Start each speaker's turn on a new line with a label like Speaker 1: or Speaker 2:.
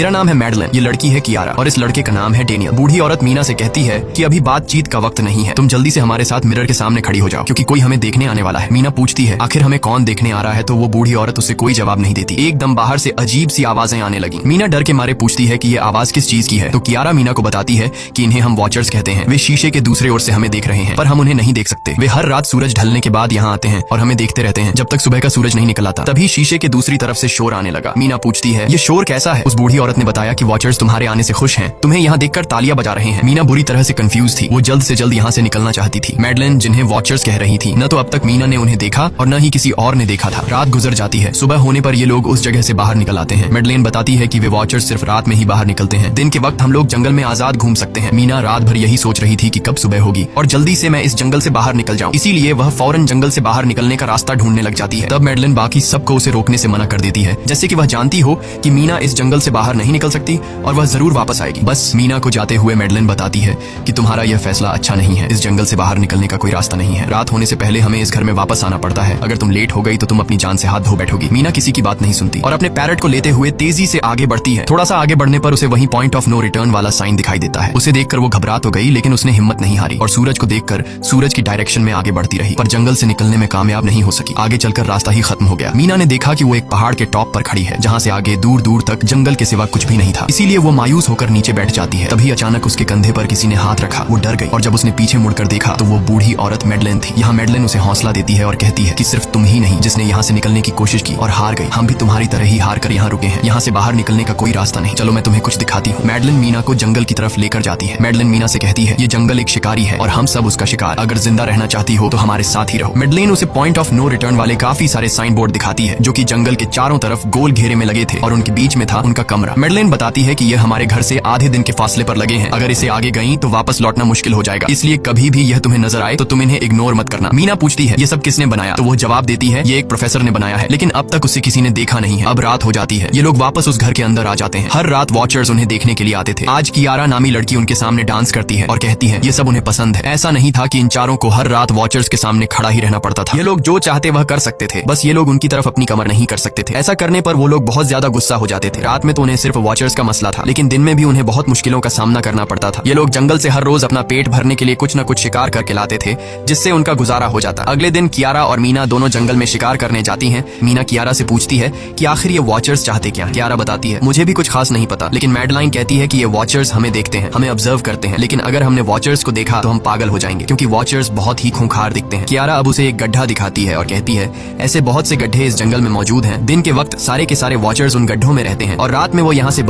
Speaker 1: मेरा नाम है मैडलिन, ये लड़की है कियारा और इस लड़के का नाम है डेनियल। बूढ़ी औरत मीना से कहती है कि अभी बातचीत का वक्त नहीं है, तुम जल्दी से हमारे साथ मिरर के सामने खड़ी हो जाओ क्योंकि कोई हमें देखने आने वाला है। मीना पूछती है आखिर हमें कौन देखने आ रहा है, तो वो बूढ़ी औरत उसे कोई जवाब नहीं देती। एकदम बाहर से अजीब सी आवाजें आने लगी। मीना डर के मारे पूछती है कि ये आवाज किस चीज की है, तो कियारा मीना को बताती है कि इन्हें हम वॉचर्स कहते हैं। वे शीशे के दूसरे ओर से हमें देख रहे हैं पर हम उन्हें नहीं देख सकते। वे हर रात सूरज ढलने के बाद यहाँ आते हैं और हमें देखते रहते हैं जब तक सुबह का सूरज नहीं निकल आता। तभी शीशे के दूसरी तरफ से शोर आने लगा। मीना पूछती है ये शोर कैसा है। उस बूढ़ी औरत ने बताया कि वॉचर्स तुम्हारे आने से खुश हैं, तुम्हें यहाँ देखकर तालियां बजा रहे हैं। मीना बुरी तरह से कंफ्यूज थी, वो जल्द से जल्द यहाँ से निकलना चाहती थी। मैडलिन जिन्हें वॉचर्स कह रही थी, न तो अब तक मीना ने उन्हें देखा और न ही किसी और ने देखा था। रात गुजर जाती है, सुबह होने पर ये लोग उस जगह से बाहर निकल आते हैं। मैडलिन बताती है कि वे वॉचर्स सिर्फ रात में ही बाहर निकलते हैं, दिन के वक्त हम लोग जंगल में आजाद घूम सकते हैं। मीना रात भर यही सोच रही थी कि कब सुबह होगी और जल्दी से मैं इस जंगल से बाहर निकल जाऊं, इसीलिए वह फौरन जंगल से बाहर निकलने का रास्ता ढूंढने लग जाती है। तब मैडलिन बाकी सबको उसे रोकने से मना कर देती है, जैसे कि वह जानती हो कि मीना इस जंगल से बाहर नहीं निकल सकती और वह जरूर वापस आएगी। बस मीना को जाते हुए मैडलिन बताती है कि तुम्हारा यह फैसला अच्छा नहीं है, इस जंगल से बाहर निकलने का कोई रास्ता नहीं है। रात होने से पहले हमें इस घर में वापस आना पड़ता है, अगर तुम लेट हो गई तो तुम अपनी जान से हाथ धो बैठोगी। मीना किसी की बात नहीं सुनती और अपने पैरेट को लेते हुए तेजी से आगे बढ़ती है। थोड़ा सा आगे बढ़ने पर उसे वहीं पॉइंट ऑफ नो रिटर्न वाला साइन दिखाई देता है। उसे देखकर वो घबरा तो गई लेकिन उसने हिम्मत नहीं हारी और सूरज को देखकर सूरज की डायरेक्शन में आगे बढ़ती रही, पर जंगल से निकलने में कामयाब नहीं हो सकी। आगे चलकर रास्ता ही खत्म हो गया। मीना ने देखा कि वो एक पहाड़ के टॉप पर खड़ी है जहाँ से आगे दूर दूर तक जंगल के सिवा कुछ भी नहीं था, इसीलिए वो मायूस होकर नीचे बैठ जाती है। तभी अचानक उसके कंधे पर किसी ने हाथ रखा, वो डर गई और जब उसने पीछे मुड़कर देखा तो वो बूढ़ी औरत मैडलिन थी। यहाँ मैडलिन उसे हौसला देती है और कहती है कि सिर्फ तुम ही नहीं जिसने यहाँ से निकलने की कोशिश की और हार गई, हम भी तुम्हारी तरह ही हार कर यहाँ रुके हैं। यहाँ से बाहर निकलने का कोई रास्ता नहीं, चलो मैं तुम्हें कुछ दिखाती हूँ। मैडलिन मीना को जंगल की तरफ लेकर जाती है। मैडलिन मीना से कहती है ये जंगल एक शिकारी है और हम सब उसका शिकार, अगर जिंदा रहना चाहती हो तो हमारे साथ ही रहो। मैडलिन उसे पॉइंट ऑफ नो रिटर्न वाले काफी सारे साइन बोर्ड दिखाती है जो कि जंगल के चारों तरफ गोल घेरे में लगे थे और उनके बीच में था उनका कमरा। मैडलिन बताती है कि यह हमारे घर से आधे दिन के फासले पर लगे हैं, अगर इसे आगे गई तो वापस लौटना मुश्किल हो जाएगा, इसलिए कभी भी यह तुम्हें नजर आए तो तुम इन्हें इग्नोर मत करना। मीना पूछती है ये सब किसने बनाया, तो वो जवाब देती है ये एक प्रोफेसर ने बनाया है, लेकिन अब तक उसे किसी ने देखा नहीं है। अब रात हो जाती है, ये लोग वापस उस घर के अंदर आ जाते हैं। हर रात वॉचर्स उन्हें देखने के लिए आते थे। आज कियारा नामी लड़की उनके सामने डांस करती है और कहती है ये सब उन्हें पसंद है। ऐसा नहीं था कि इन चारों को हर रात वॉचर्स के सामने खड़ा ही रहना पड़ता था, ये लोग जो चाहते वह कर सकते थे, बस ये लोग उनकी तरफ अपनी कमर नहीं कर सकते थे। ऐसा करने पर वो लोग बहुत ज्यादा गुस्सा हो जाते थे। रात में तो उन्हें सिर्फ वॉचर्स का मसला था, लेकिन दिन में भी उन्हें बहुत मुश्किलों का सामना करना पड़ता था। ये लोग जंगल से हर रोज अपना पेट भरने के लिए कुछ न कुछ शिकार करके लाते थे जिससे उनका गुजारा हो जाता। अगले दिन कियारा और मीना दोनों जंगल में शिकार करने जाती हैं। मीना कियारा से पूछती है कि आखिर ये वॉचर्स चाहते क्या। कियारा बताती है मुझे भी कुछ खास नहीं पता, लेकिन मैडलाइन कहती है कि ये वॉचर्स हमें देखते हैं, हमें ऑब्जर्व करते हैं, लेकिन अगर हमने वॉचर्स को देखा तो हम पागल हो जाएंगे क्योंकि वॉचर्स बहुत ही खूंखार दिखते हैं। कियारा अब उसे एक गड्ढा दिखाती है और कहती है ऐसे बहुत से गड्ढे इस जंगल में मौजूद हैं, दिन के वक्त सारे के सारे वॉचर्स उन गड्ढों में रहते हैं और रात में वो यहाँ से